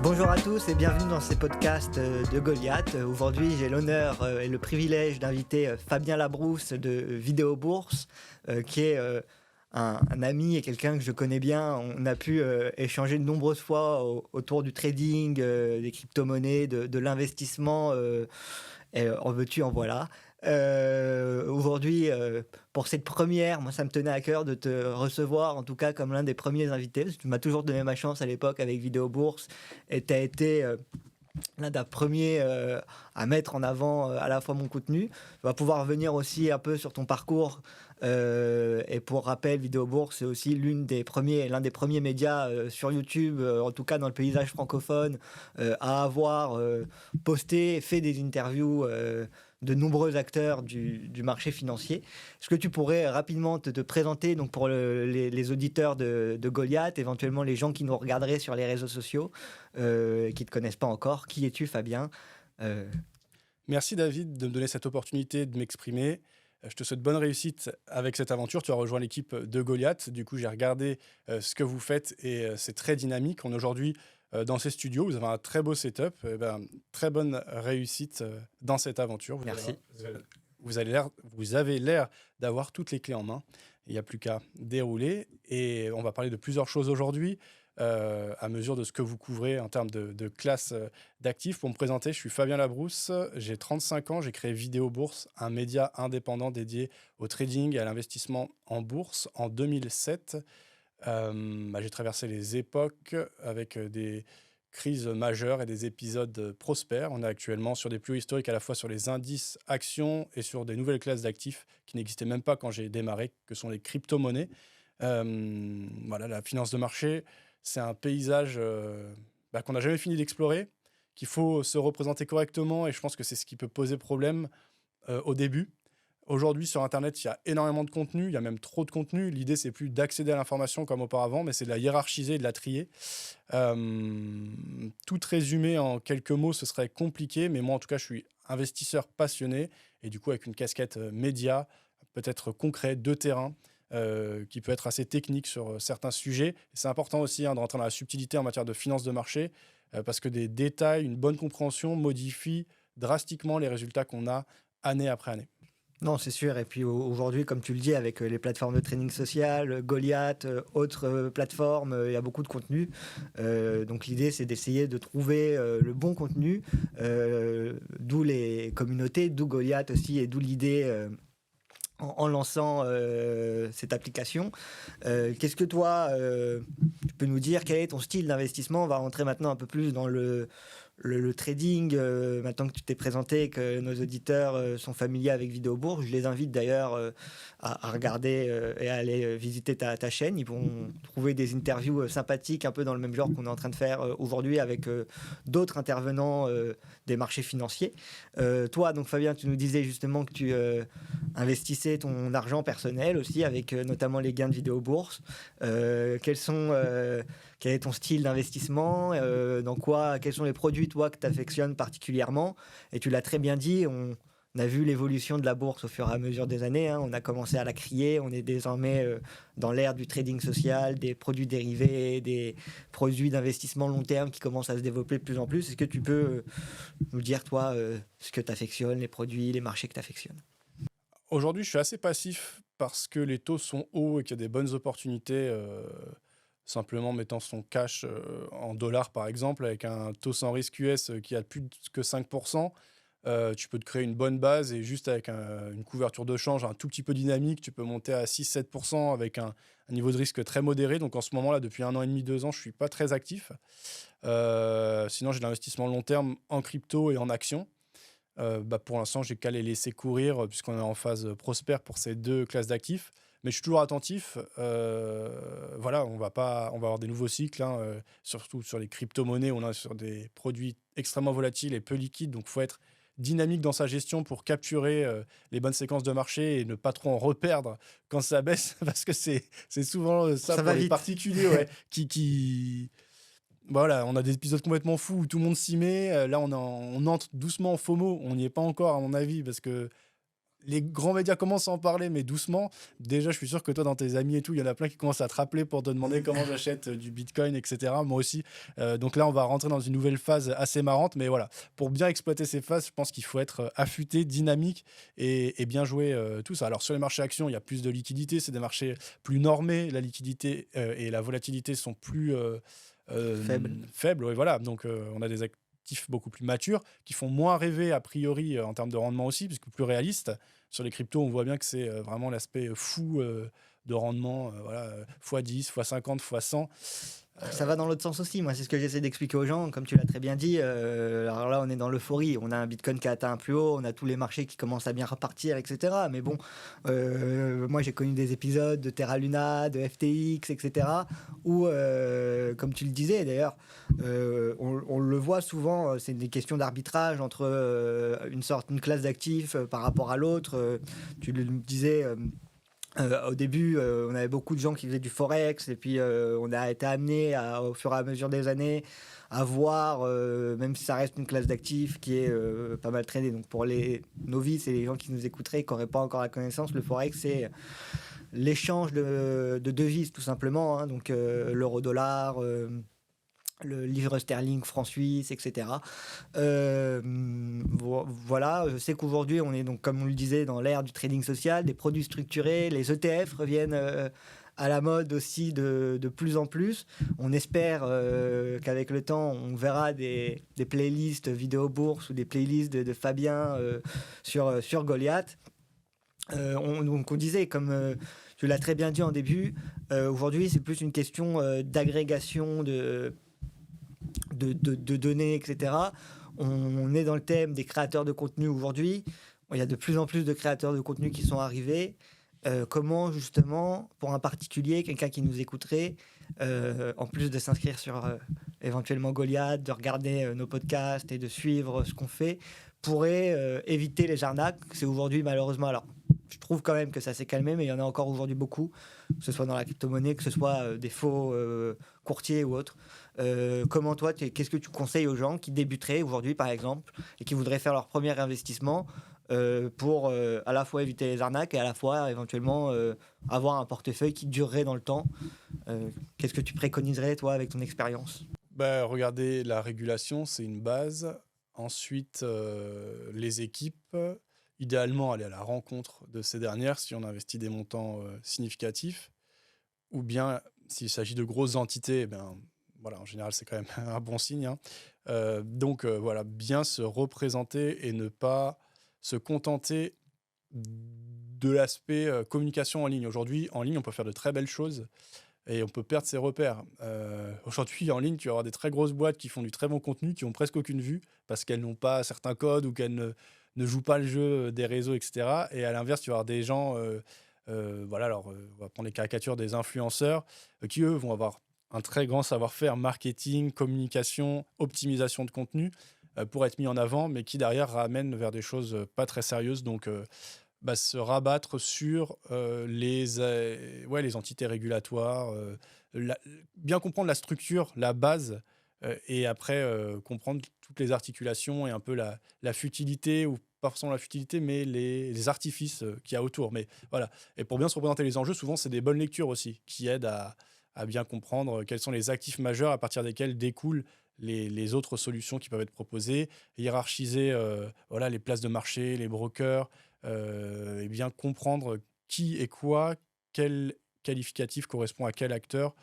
Bonjour à tous et bienvenue dans ces podcasts de Goliath. Aujourd'hui, j'ai l'honneur et le privilège d'inviter Fabien Labrousse de Vidéo Bourse, qui est un ami et quelqu'un que je connais bien. On a pu échanger de nombreuses fois autour du trading, des crypto-monnaies, de l'investissement, et en veux-tu, en voilà. Aujourd'hui, pour cette première, moi, ça me tenait à cœur de te recevoir, en tout cas comme l'un des premiers invités, parce que tu m'as toujours donné ma chance à l'époque avec Vidéo Bourse, et tu as été l'un des premiers à mettre en avant à la fois mon contenu. On va pouvoir revenir aussi un peu sur ton parcours. Et pour rappel, Vidéo Bourse, c'est aussi l'un des premiers médias sur YouTube, en tout cas dans le paysage francophone, à avoir posté, fait des interviews de nombreux acteurs du marché financier. Est-ce que tu pourrais rapidement te présenter donc pour les auditeurs de Goliath, éventuellement les gens qui nous regarderaient sur les réseaux sociaux, qui ne te connaissent pas encore? Qui es-tu, Fabien? Merci David de me donner cette opportunité de m'exprimer. Je te souhaite bonne réussite avec cette aventure. Tu as rejoint l'équipe de Goliath. Du coup, j'ai regardé ce que vous faites et c'est très dynamique. On est aujourd'hui dans ces studios. Vous avez un très beau setup. Très bonne réussite dans cette aventure. Merci. Vous avez l'air d'avoir toutes les clés en main. Il n'y a plus qu'à dérouler. Et on va parler de plusieurs choses aujourd'hui. À mesure de ce que vous couvrez en termes de classe d'actifs. Pour me présenter, je suis Fabien Labrousse, j'ai 35 ans, j'ai créé Vidéo Bourse, un média indépendant dédié au trading et à l'investissement en bourse en 2007. J'ai traversé les époques avec des crises majeures et des épisodes prospères. On est actuellement sur des plus hauts historiques à la fois sur les indices, actions et sur des nouvelles classes d'actifs qui n'existaient même pas quand j'ai démarré, que sont les crypto-monnaies. La finance de marché, c'est un paysage qu'on n'a jamais fini d'explorer, qu'il faut se représenter correctement et je pense que c'est ce qui peut poser problème au début. Aujourd'hui, sur Internet, il y a énormément de contenu, il y a même trop de contenu. L'idée, c'est plus d'accéder à l'information comme auparavant, mais c'est de la hiérarchiser et de la trier. Tout résumer en quelques mots, ce serait compliqué, mais moi, en tout cas, je suis investisseur passionné et du coup, avec une casquette média, peut-être concret, de terrain, qui peut être assez technique sur certains sujets. Et c'est important aussi de rentrer dans la subtilité en matière de finance de marché, parce que des détails, une bonne compréhension modifient drastiquement les résultats qu'on a année après année. Non, c'est sûr. Et puis aujourd'hui, comme tu le dis, avec les plateformes de training social, Goliath, autres plateformes, il y a beaucoup de contenu. Donc l'idée, c'est d'essayer de trouver le bon contenu, d'où les communautés, d'où Goliath aussi, et d'où l'idée en lançant cette application. Qu'est-ce que toi, tu peux nous dire? Quel est ton style d'investissement? On va rentrer maintenant un peu plus dans le trading, maintenant que tu t'es présenté, que nos auditeurs sont familiers avec Vidéo Bourse. Je les invite d'ailleurs à regarder et à aller visiter ta chaîne. Ils vont trouver des interviews sympathiques, un peu dans le même genre qu'on est en train de faire aujourd'hui avec d'autres intervenants des marchés financiers. Toi, donc Fabien, tu nous disais justement que tu investissais ton argent personnel aussi, avec notamment les gains de Vidéo Bourse. Quel est ton style d'investissement? Quels sont les produits, toi, que tu affectionnes particulièrement? Et tu l'as très bien dit, on a vu l'évolution de la bourse au fur et à mesure des années. On a commencé à la crier. On est désormais dans l'ère du trading social, des produits dérivés, des produits d'investissement long terme qui commencent à se développer de plus en plus. Est-ce que tu peux nous dire, toi, ce que tu affectionnes, les produits, les marchés que tu affectionnes? Aujourd'hui, je suis assez passif parce que les taux sont hauts et qu'il y a des bonnes opportunités. Simplement mettant son cash en dollars, par exemple, avec un taux sans risque US qui a plus que 5%, tu peux te créer une bonne base et juste avec une couverture de change un tout petit peu dynamique, tu peux monter à 6-7% avec un niveau de risque très modéré. Donc en ce moment-là, depuis 1 an et demi, 2 ans, je ne suis pas très actif. Sinon, j'ai de l'investissement long terme en crypto et en actions. Pour l'instant, j'ai qu'à les laisser courir puisqu'on est en phase prospère pour ces deux classes d'actifs. Mais je suis toujours attentif. On va avoir des nouveaux cycles, surtout sur les crypto-monnaies. On est sur des produits extrêmement volatiles et peu liquides. Donc, il faut être dynamique dans sa gestion pour capturer les bonnes séquences de marché et ne pas trop en reperdre quand ça baisse. Parce que c'est souvent ça Ça pour va les vite. particuliers qui voilà, on a des épisodes complètement fous où tout le monde s'y met. Là, on entre doucement en FOMO. On n'y est pas encore, à mon avis, parce que les grands médias commencent à en parler, mais doucement. Déjà, je suis sûr que toi, dans tes amis et tout, il y en a plein qui commencent à te rappeler pour te demander comment j'achète du Bitcoin, etc. Moi aussi. Donc là, on va rentrer dans une nouvelle phase assez marrante. Mais voilà, pour bien exploiter ces phases, je pense qu'il faut être affûté, dynamique et bien jouer tout ça. Alors, sur les marchés actions, il y a plus de liquidité. C'est des marchés plus normés. La liquidité et la volatilité sont plus faibles. Ouais, voilà. Donc, on a des actifs beaucoup plus matures, qui font moins rêver a priori en termes de rendement aussi, puisque plus réalistes. Sur les cryptos, on voit bien que c'est vraiment l'aspect fou de rendement, voilà, x10, x50, x100. Ça va dans l'autre sens aussi. Moi, c'est ce que j'essaie d'expliquer aux gens. Comme tu l'as très bien dit, alors là, on est dans l'euphorie. On a un Bitcoin qui a atteint un plus haut. On a tous les marchés qui commencent à bien repartir, etc. Mais bon, moi, j'ai connu des épisodes de Terra Luna, de FTX, etc. Où, comme tu le disais d'ailleurs, on le voit souvent, c'est des questions d'arbitrage entre une classe d'actifs par rapport à l'autre. Tu le disais. Au début, on avait beaucoup de gens qui faisaient du forex et puis on a été amené au fur et à mesure des années à voir, même si ça reste une classe d'actifs qui est pas mal tradée. Donc pour les novices et les gens qui nous écouteraient, qui n'auraient pas encore la connaissance, le forex c'est l'échange de devises tout simplement, hein. Donc l'euro-dollar, le livre sterling, franc suisse, etc. Voilà, je sais qu'aujourd'hui, on est donc, comme on le disait, dans l'ère du trading social, des produits structurés, les ETF reviennent à la mode aussi de plus en plus. On espère qu'avec le temps, on verra des playlists vidéo bourse ou des playlists de Fabien sur Goliath. Donc on disait, comme tu l'as très bien dit en début, aujourd'hui, c'est plus une question d'agrégation de données, etc. On est dans le thème des créateurs de contenu aujourd'hui. Il y a de plus en plus de créateurs de contenu qui sont arrivés. Comment, justement, pour un particulier, quelqu'un qui nous écouterait, en plus de s'inscrire sur éventuellement Goliath, de regarder nos podcasts et de suivre ce qu'on fait, pourrait éviter les arnaques. C'est aujourd'hui, malheureusement, alors je trouve quand même que ça s'est calmé, mais il y en a encore aujourd'hui beaucoup, que ce soit dans la crypto-monnaie, que ce soit des faux courtiers ou autres. Comment toi, qu'est-ce que tu conseilles aux gens qui débuteraient aujourd'hui, par exemple, et qui voudraient faire leur premier investissement pour à la fois éviter les arnaques et à la fois éventuellement avoir un portefeuille qui durerait dans le temps? Qu'est-ce que tu préconiserais, toi, avec ton expérience? Regardez, la régulation, c'est une base. Ensuite, les équipes, idéalement, aller à la rencontre de ces dernières si on investit des montants significatifs. Ou bien, s'il s'agit de grosses entités, eh bien, voilà, en général, c'est quand même un bon signe, hein. Donc, voilà, bien se représenter et ne pas se contenter de l'aspect communication en ligne. Aujourd'hui, en ligne, on peut faire de très belles choses et on peut perdre ses repères. Aujourd'hui, en ligne, tu vas avoir des très grosses boîtes qui font du très bon contenu, qui ont presque aucune vue parce qu'elles n'ont pas certains codes ou qu'elles ne jouent pas le jeu des réseaux, etc. Et à l'inverse, tu vas avoir des gens, voilà, alors on va prendre les caricatures des influenceurs, qui eux vont avoir un très grand savoir-faire marketing, communication, optimisation de contenu pour être mis en avant, mais qui derrière ramènent vers des choses pas très sérieuses. Donc, se rabattre sur les entités régulatoires, bien comprendre la structure, la base, et après comprendre toutes les articulations et un peu la futilité, ou pas forcément la futilité, mais les artifices qu'il y a autour. Mais voilà. Et pour bien se représenter les enjeux, souvent, c'est des bonnes lectures aussi qui aident à bien comprendre quels sont les actifs majeurs à partir desquels découlent les autres solutions qui peuvent être proposées, hiérarchiser voilà, les places de marché, les brokers, et bien comprendre qui et quoi, quel qualificatif correspond à quel acteur,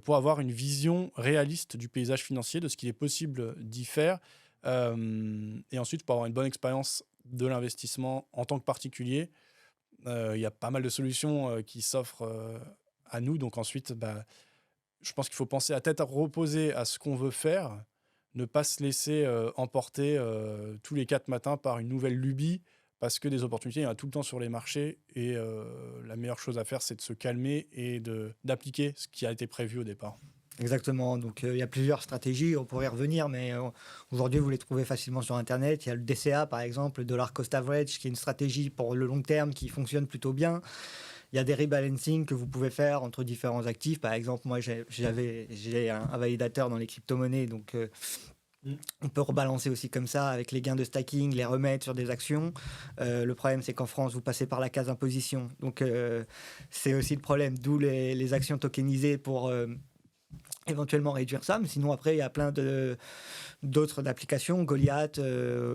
pour avoir une vision réaliste du paysage financier, de ce qu'il est possible d'y faire, et ensuite pour avoir une bonne expérience de l'investissement en tant que particulier. Il y a pas mal de solutions qui s'offrent à nous, donc ensuite, je pense qu'il faut penser à tête reposée à ce qu'on veut faire, ne pas se laisser emporter tous les 4 matins par une nouvelle lubie, parce que des opportunités, il y en a tout le temps sur les marchés, et la meilleure chose à faire, c'est de se calmer et d'appliquer ce qui a été prévu au départ. Exactement, donc il y a plusieurs stratégies, on pourrait y revenir, mais aujourd'hui vous les trouvez facilement sur Internet. Il y a le DCA par exemple, le Dollar Cost Average, qui est une stratégie pour le long terme qui fonctionne plutôt bien. Il y a des rebalancing que vous pouvez faire entre différents actifs. Par exemple, moi j'ai un validateur dans les crypto-monnaies, donc Mm. On peut rebalancer aussi comme ça avec les gains de stacking, les remettre sur des actions. Le problème, c'est qu'en France, vous passez par la case imposition. Donc, c'est aussi le problème, d'où les actions tokenisées pour éventuellement réduire ça. Mais sinon, après, il y a plein d'autres applications, Goliath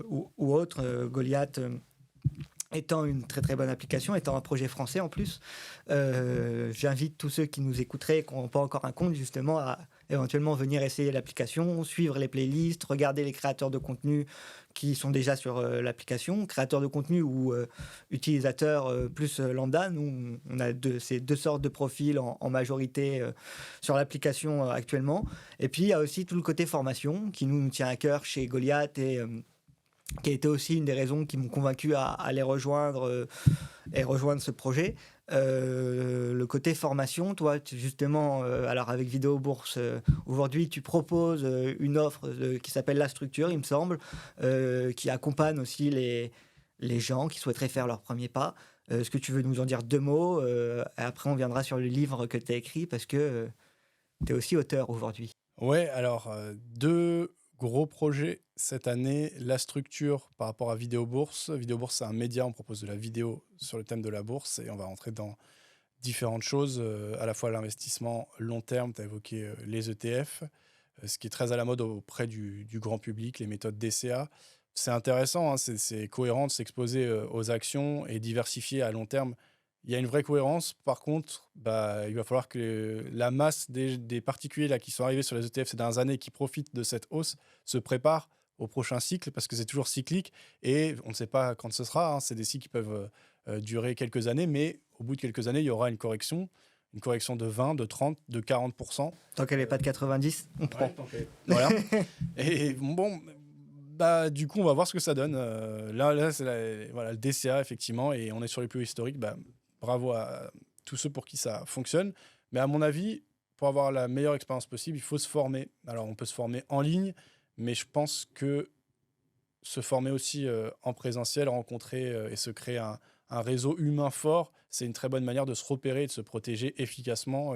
ou autres. Goliath étant une très très bonne application, étant un projet français en plus. J'invite tous ceux qui nous écouteraient, qui n'ont pas encore un compte, justement, à éventuellement venir essayer l'application, suivre les playlists, regarder les créateurs de contenu qui sont déjà sur l'application, créateurs de contenu ou utilisateurs plus lambda. Nous, on a ces deux sortes de profils en majorité sur l'application actuellement. Et puis, il y a aussi tout le côté formation qui nous tient à cœur chez Goliath et qui a été aussi une des raisons qui m'ont convaincu à les rejoindre et rejoindre ce projet. Le côté formation, toi, justement, alors avec Vidéo Bourse, aujourd'hui, tu proposes une offre qui s'appelle La Structure, il me semble, qui accompagne aussi les gens qui souhaiteraient faire leur premier pas. Est-ce que tu veux nous en dire deux mots et après, on viendra sur le livre que tu as écrit parce que tu es aussi auteur aujourd'hui. Ouais, alors, deux gros projets cette année. La structure par rapport à Vidéo Bourse. Vidéo Bourse, c'est un média, on propose de la vidéo sur le thème de la bourse et on va rentrer dans différentes choses, à la fois l'investissement long terme, tu as évoqué les ETF, ce qui est très à la mode auprès du grand public, les méthodes DCA. C'est intéressant, hein, c'est cohérent de s'exposer aux actions et diversifier à long terme. Il y a une vraie cohérence. Par contre, bah, il va falloir que la masse des particuliers là, qui sont arrivés sur les ETF ces dernières années et qui profitent de cette hausse se préparent au prochain cycle parce que c'est toujours cyclique et on ne sait pas quand ce sera. Hein. C'est des cycles qui peuvent durer quelques années, mais au bout de quelques années, il y aura une correction de 20, de 30, de 40%. Tant qu'elle n'est pas de 90, on prend. Ouais, voilà. Et bon, bah, du coup, on va voir ce que ça donne. Là c'est voilà, le DCA, effectivement, et on est sur les plus historiques. Bah, bravo à tous ceux pour qui ça fonctionne. Mais à mon avis, pour avoir la meilleure expérience possible, il faut se former. Alors, on peut se former en ligne, mais je pense que se former aussi en présentiel, rencontrer et se créer un réseau humain fort, c'est une très bonne manière de se repérer et de se protéger efficacement.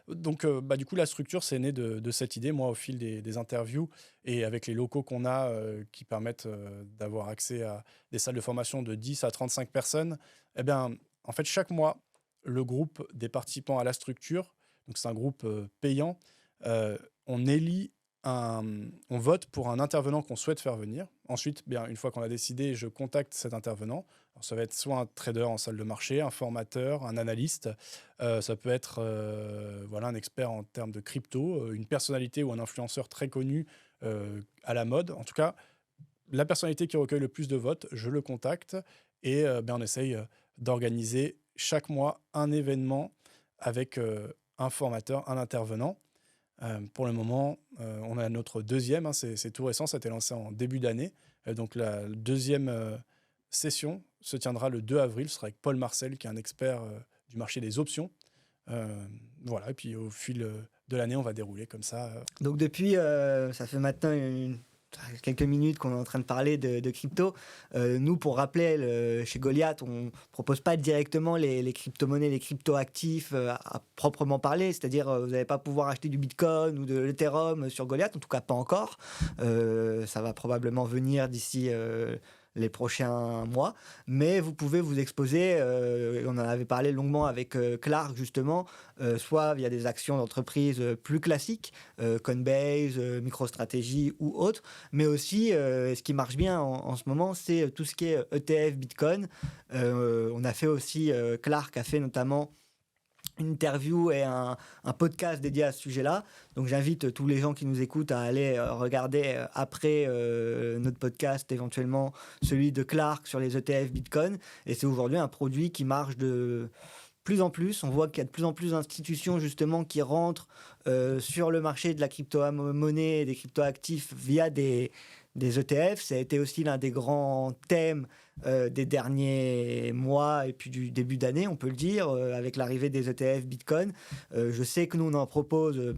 Donc, bah, du coup, la structure, c'est né de cette idée, moi, au fil des interviews et avec les locaux qu'on a qui permettent d'avoir accès à des salles de formation de 10 à 35 personnes. Eh bien, en fait, chaque mois, le groupe des participants à la structure, donc c'est un groupe payant, on élit on vote pour un intervenant qu'on souhaite faire venir. Ensuite, bien, une fois qu'on a décidé, je contacte cet intervenant. Alors, ça va être soit un trader en salle de marché, un formateur, un analyste. Ça peut être voilà, un expert en termes de crypto, une personnalité ou un influenceur très connu à la mode. En tout cas, la personnalité qui recueille le plus de votes, je le contacte et ben, on essaye d'organiser chaque mois un événement avec un formateur, un intervenant. Pour le moment, on a notre deuxième, hein, c'est tout récent, ça a été lancé en début d'année. Donc la deuxième session se tiendra le 2 avril, ce sera avec Paul Marcel, qui est un expert du marché des options. Voilà, et puis au fil de l'année, on va dérouler comme ça. Donc depuis, ça fait maintenant quelques minutes qu'on est en train de parler de crypto. Nous, pour rappel, chez Goliath, on ne propose pas directement les crypto-monnaies, les crypto-actifs à proprement parler. C'est-à-dire, vous n'allez pas pouvoir acheter du Bitcoin ou de l'Ethereum sur Goliath, en tout cas pas encore. Ça va probablement venir d'ici les prochains mois, mais vous pouvez vous exposer, on en avait parlé longuement avec Clark justement, soit via des actions d'entreprise plus classiques, Coinbase, MicroStrategy ou autres, mais aussi, ce qui marche bien en ce moment, c'est tout ce qui est ETF, Bitcoin. On a fait aussi, Clark a fait notamment une interview et un podcast dédié à ce sujet-là. Donc j'invite tous les gens qui nous écoutent à aller regarder après notre podcast, éventuellement celui de Clark sur les ETF Bitcoin. Et c'est aujourd'hui un produit qui marche de plus en plus. On voit qu'il y a de plus en plus d'institutions justement qui rentrent sur le marché de la crypto-monnaie et des crypto-actifs via des ETF. Ça a été aussi l'un des grands thèmes des derniers mois et puis du début d'année, on peut le dire, avec l'arrivée des ETF Bitcoin. Je sais que nous, on en propose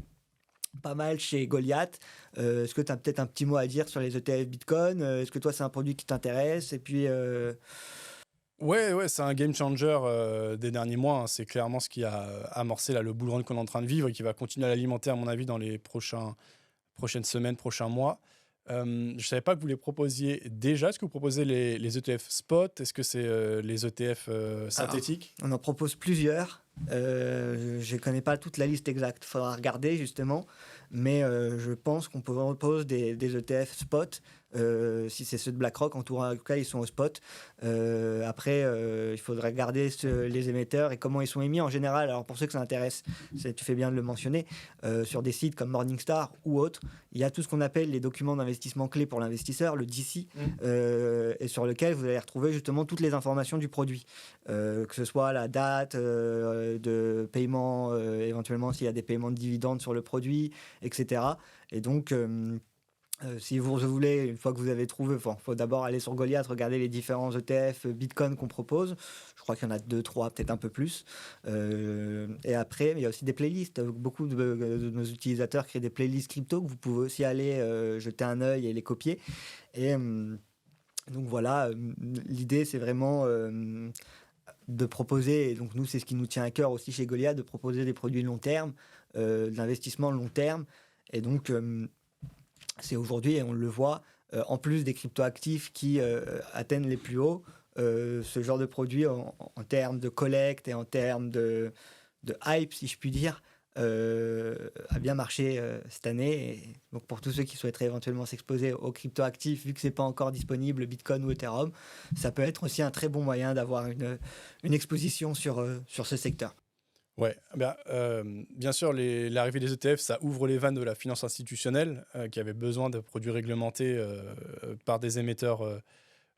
pas mal chez Goliath. Est-ce que tu as peut-être un petit mot à dire sur les ETF Bitcoin? Est-ce que toi, c'est un produit qui t'intéresse? Et puis... Ouais, c'est un game changer des derniers mois. Hein. C'est clairement ce qui a amorcé là, le bull run qu'on est en train de vivre et qui va continuer à l'alimenter, à mon avis, dans les prochaines semaines, prochains mois. Je ne savais pas que vous les proposiez déjà. Est-ce que vous proposez les ETF spot? Est-ce que c'est les ETF Alors, synthétiques? on en propose plusieurs. Je ne connais pas toute la liste exacte. Il faudra regarder justement. Mais je pense qu'on propose des ETF spot. Si c'est ceux de BlackRock, en tout cas, ils sont au spot. Après, il faudrait regarder les émetteurs et comment ils sont émis en général. Alors, pour ceux que ça intéresse, tu fais bien de le mentionner, sur des sites comme Morningstar ou autres, il y a tout ce qu'on appelle les documents d'investissement clés pour l'investisseur, le DC, et sur lequel vous allez retrouver justement toutes les informations du produit. Que ce soit la date de paiement, éventuellement s'il y a des paiements de dividendes sur le produit, etc. Et donc, si vous voulez, une fois que vous avez trouvé, il faut d'abord aller sur Goliath, regarder les différents ETF Bitcoin qu'on propose. Je crois qu'il y en a 2, 3, peut-être un peu plus. Et après, il y a aussi des playlists. Beaucoup de nos utilisateurs créent des playlists crypto que vous pouvez aussi aller jeter un œil et les copier. Et donc voilà, l'idée c'est vraiment de proposer, et donc nous c'est ce qui nous tient à cœur aussi chez Goliath, de proposer des produits long terme, de l'investissement long terme. Et donc c'est aujourd'hui, et on le voit, en plus des cryptoactifs qui atteignent les plus hauts, ce genre de produit en termes de collecte et en termes de hype, si je puis dire, a bien marché cette année. Et donc pour tous ceux qui souhaiteraient éventuellement s'exposer aux cryptoactifs, vu que c'est pas encore disponible, Bitcoin ou Ethereum, ça peut être aussi un très bon moyen d'avoir une exposition sur ce secteur. Ouais, bien sûr, l'arrivée des ETF, ça ouvre les vannes de la finance institutionnelle qui avait besoin de produits réglementés par des émetteurs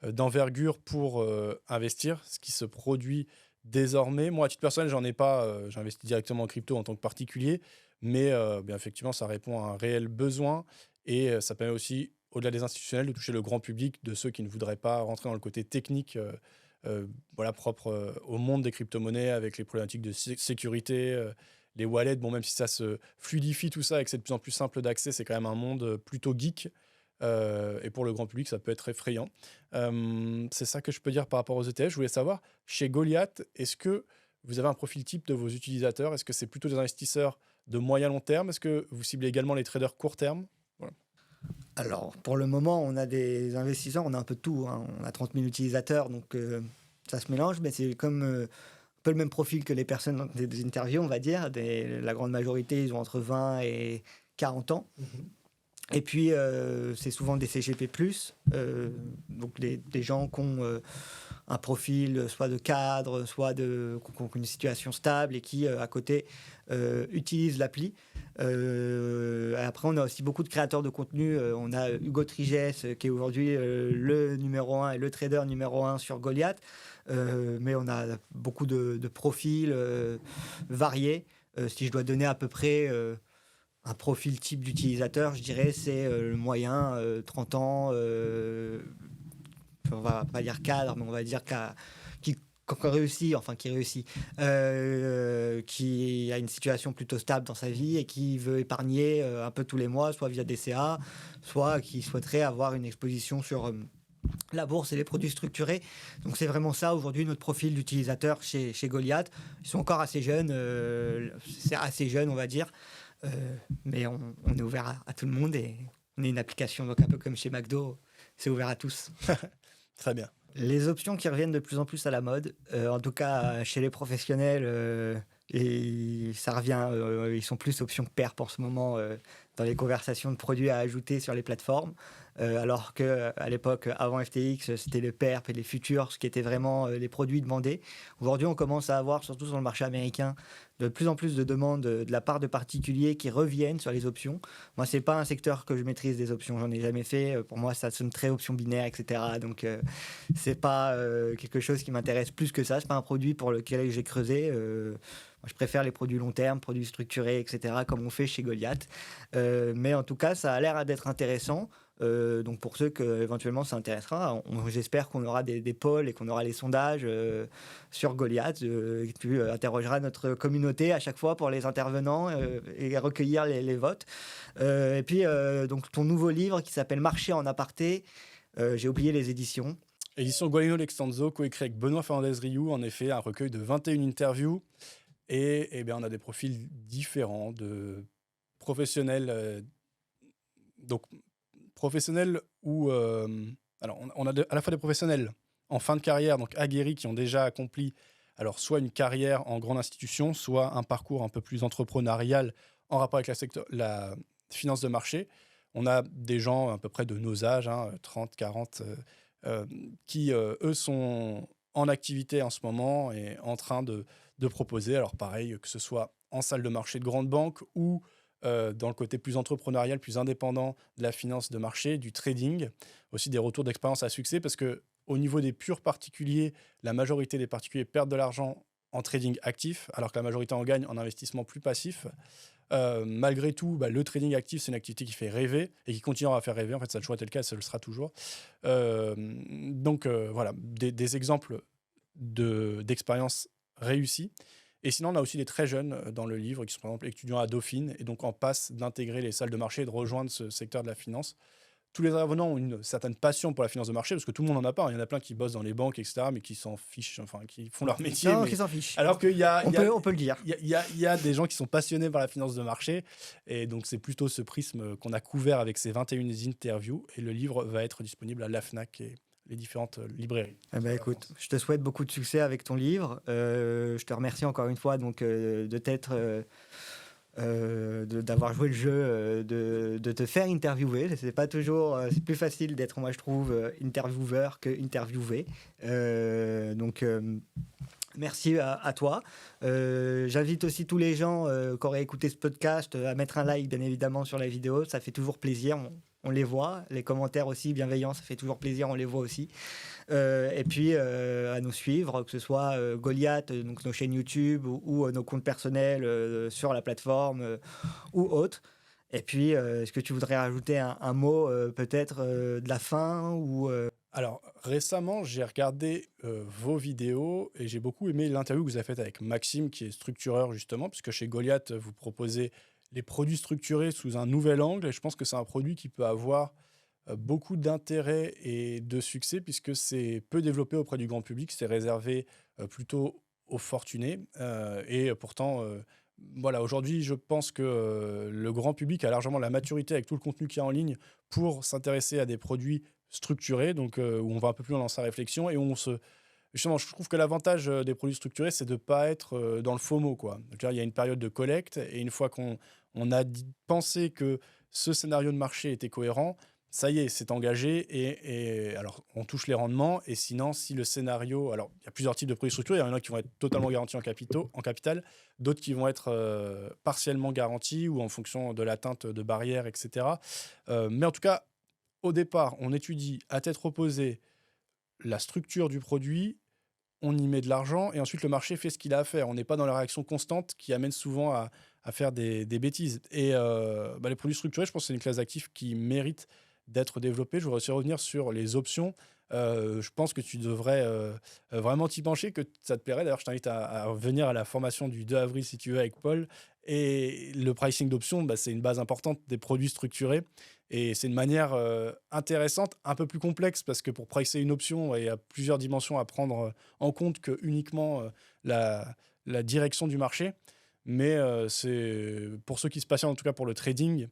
d'envergure pour investir, ce qui se produit désormais. Moi, à titre personnel, j'en ai pas, j'investis directement en crypto en tant que particulier, mais bien effectivement, ça répond à un réel besoin et ça permet aussi, au-delà des institutionnels, de toucher le grand public, de ceux qui ne voudraient pas rentrer dans le côté technique. Voilà, propre au monde des crypto-monnaies avec les problématiques de sécurité, les wallets. Bon, même si ça se fluidifie tout ça et que c'est de plus en plus simple d'accès, c'est quand même un monde plutôt geek. Et pour le grand public, ça peut être effrayant. C'est ça que je peux dire par rapport aux ETF. Je voulais savoir, chez Goliath, est-ce que vous avez un profil type de vos utilisateurs? Est-ce que c'est plutôt des investisseurs de moyen long terme? Est-ce que vous ciblez également les traders court terme? Voilà. Alors, pour le moment, on a des investisseurs, on a un peu de tout, hein. On a 30 000 utilisateurs, donc ça se mélange, mais c'est comme un peu le même profil que les personnes dans des interviews, on va dire. La grande majorité, ils ont entre 20 et 40 ans. Et puis, c'est souvent des CGP+, donc des gens qui ont un profil soit de cadre, soit qui ont une situation stable et qui, à côté, utilisent l'appli. Après, on a aussi beaucoup de créateurs de contenu. On a Hugo Trigès, qui est aujourd'hui le numéro 1 et le trader numéro 1 sur Goliath. Mais on a beaucoup de profils variés. Si je dois donner à peu près un profil type d'utilisateur, je dirais, c'est le moyen, 30 ans, on va pas dire cadre, mais on va dire qui réussit, qui a une situation plutôt stable dans sa vie et qui veut épargner un peu tous les mois, soit via DCA, soit qui souhaiterait avoir une exposition sur la bourse et les produits structurés. Donc c'est vraiment ça aujourd'hui notre profil d'utilisateur chez Goliath. Ils sont encore assez jeunes, c'est assez jeune on va dire. Mais on est ouvert à tout le monde et on est une application, donc un peu comme chez McDo, c'est ouvert à tous. Très bien. Les options qui reviennent de plus en plus à la mode, en tout cas chez les professionnels, et ça revient, ils sont plus options que paires pour ce moment dans les conversations de produits à ajouter sur les plateformes. Alors qu'à l'époque, avant FTX, c'était le PERP et les futurs, ce qui étaient vraiment les produits demandés. Aujourd'hui, on commence à avoir, surtout sur le marché américain, de plus en plus de demandes de la part de particuliers qui reviennent sur les options. Moi, c'est pas un secteur que je maîtrise des options, j'en ai jamais fait. Pour moi, ça sonne très option binaire, etc. Donc, c'est pas quelque chose qui m'intéresse plus que ça. C'est pas un produit pour lequel j'ai creusé. Moi, je préfère les produits long terme, produits structurés, etc., comme on fait chez Goliath. Mais en tout cas, ça a l'air d'être intéressant. Donc pour ceux que éventuellement ça intéressera, j'espère qu'on aura des polls et qu'on aura les sondages sur Goliath. Tu interrogeras notre communauté à chaque fois pour les intervenants et recueillir les votes. Et puis donc ton nouveau livre qui s'appelle Marché en aparté, j'ai oublié les éditions. Édition Gualino Lextanzo, coécrit avec Benoît Fernandez-Riou, en effet, un recueil de 21 interviews. Et bien, on a des profils différents de professionnels. Donc, professionnels ou... alors, on a à la fois des professionnels en fin de carrière, donc aguerris, qui ont déjà accompli alors soit une carrière en grande institution, soit un parcours un peu plus entrepreneurial en rapport avec la finance de marché. On a des gens à peu près de nos âges, 30, 40, euh, qui, eux, sont en activité en ce moment et en train de proposer, alors pareil, que ce soit en salle de marché de grande banque ou dans le côté plus entrepreneurial, plus indépendant de la finance de marché, du trading, aussi des retours d'expérience à succès, parce que au niveau des purs particuliers, la majorité des particuliers perdent de l'argent en trading actif, alors que la majorité en gagne en investissement plus passif. Malgré tout, le trading actif, c'est une activité qui fait rêver et qui continuera à faire rêver. En fait, ça a toujours été le cas, ça le sera toujours. Donc, voilà, des exemples d'expériences réussies. Et sinon, on a aussi des très jeunes dans le livre qui sont par exemple étudiants à Dauphine et donc en passe d'intégrer les salles de marché et de rejoindre ce secteur de la finance. Tous les intervenants ont une certaine passion pour la finance de marché parce que tout le monde n'en a pas. Il y en a plein qui bossent dans les banques, etc., mais qui s'en fichent, enfin, qui font leur métier. Non, Mais... qui s'en fichent. Alors qu'il y a, On peut le dire. il y a des gens qui sont passionnés par la finance de marché. Et donc, c'est plutôt ce prisme qu'on a couvert avec ces 21 interviews. Et le livre va être disponible à la FNAC et les différentes librairies. Eh ben, écoute, je te souhaite beaucoup de succès avec ton livre. Je te remercie encore une fois donc, de t'être... d'avoir joué le jeu, de te faire interviewer. C'est pas toujours, c'est plus facile d'être, moi je trouve, intervieweur que interviewé. Donc merci à toi. J'invite aussi tous les gens qui auraient écouté ce podcast à mettre un like, bien évidemment, sur la vidéo. Ça fait toujours plaisir. On les voit. Les commentaires aussi bienveillants, ça fait toujours plaisir. On les voit aussi. Et puis à nous suivre, que ce soit Goliath, donc nos chaînes YouTube ou nos comptes personnels sur la plateforme ou autres. Et puis, est-ce que tu voudrais rajouter un mot peut-être de la fin ou Alors, récemment, j'ai regardé vos vidéos et j'ai beaucoup aimé l'interview que vous avez faite avec Maxime, qui est structureur justement, puisque chez Goliath, vous proposez les produits structurés sous un nouvel angle. Et je pense que c'est un produit qui peut avoir beaucoup d'intérêt et de succès, puisque c'est peu développé auprès du grand public. C'est réservé plutôt aux fortunés. Et pourtant, voilà, aujourd'hui, je pense que le grand public a largement la maturité avec tout le contenu qu'il y a en ligne pour s'intéresser à des produits structurés, donc où on va un peu plus loin dans sa réflexion et où on se... Justement, je trouve que l'avantage des produits structurés, c'est de ne pas être dans le FOMO, quoi. Donc, il y a une période de collecte et une fois qu'on a pensé que ce scénario de marché était cohérent, ça y est, c'est engagé et alors on touche les rendements. Et sinon, si le scénario... Alors, il y a plusieurs types de produits structurés. Il y en a qui vont être totalement garantis en capital, d'autres qui vont être partiellement garantis ou en fonction de l'atteinte de barrières, etc. Mais en tout cas, au départ, on étudie à tête reposée la structure du produit, on y met de l'argent et ensuite le marché fait ce qu'il a à faire. On n'est pas dans la réaction constante qui amène souvent à faire des bêtises. Et les produits structurés, je pense que c'est une classe d'actifs qui mérite d'être développée. Je voudrais aussi revenir sur les options. Je pense que tu devrais vraiment t'y pencher, que ça te plairait. D'ailleurs, je t'invite à venir à la formation du 2 avril si tu veux avec Paul. Et le pricing d'options, c'est une base importante des produits structurés. Et c'est une manière intéressante, un peu plus complexe, parce que pour pricer une option, il y a plusieurs dimensions à prendre en compte que uniquement la direction du marché. Mais c'est pour ceux qui se passionnent, en tout cas pour le trading,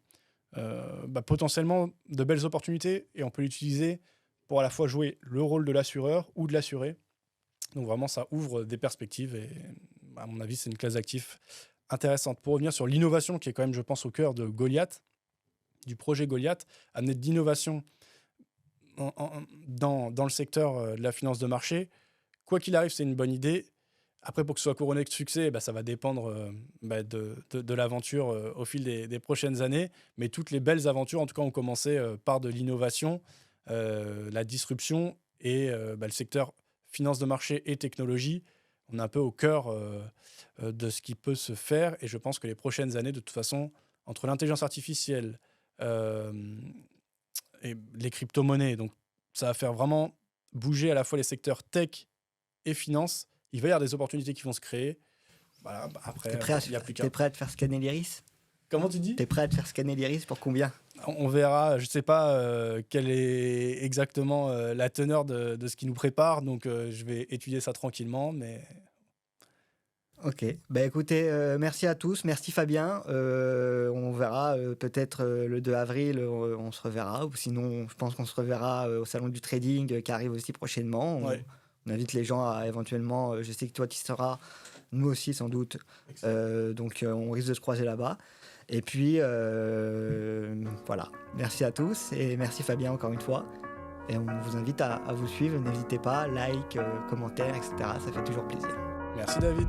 potentiellement de belles opportunités. Et on peut l'utiliser pour à la fois jouer le rôle de l'assureur ou de l'assuré. Donc vraiment, ça ouvre des perspectives. Et à mon avis, c'est une classe d'actifs intéressante. Pour revenir sur l'innovation, qui est quand même, je pense, au cœur de Goliath, du projet Goliath, amener de l'innovation dans le secteur de la finance de marché. Quoi qu'il arrive, c'est une bonne idée. Après, pour que ce soit couronné de succès, ça va dépendre de l'aventure au fil des prochaines années. Mais toutes les belles aventures, en tout cas, ont commencé par de l'innovation, la disruption et le secteur finance de marché et technologie. On est un peu au cœur de ce qui peut se faire. Et je pense que les prochaines années, de toute façon, entre l'intelligence artificielle, et les crypto-monnaies, donc ça va faire vraiment bouger à la fois les secteurs tech et finance. Il va y avoir des opportunités qui vont se créer. Voilà, après, il n'y a plus qu'à. T'es prêt à te faire scanner l'iris? Comment tu dis? T'es prêt à te faire scanner l'iris pour combien? On verra. Je ne sais pas quelle est exactement la teneur de ce qui nous prépare, donc je vais étudier ça tranquillement, mais Ok, bah écoutez, merci à tous, merci Fabien. On verra peut-être le 2 avril, on se reverra, ou sinon je pense qu'on se reverra au salon du trading qui arrive aussi prochainement. Ouais, On invite les gens à éventuellement, je sais que toi tu y seras, nous aussi sans doute, excellent. donc on risque de se croiser là-bas. Et puis voilà, merci à tous et merci Fabien encore une fois. Et on vous invite à vous suivre, n'hésitez pas, like, commentaires, etc. Ça fait toujours plaisir. Merci David.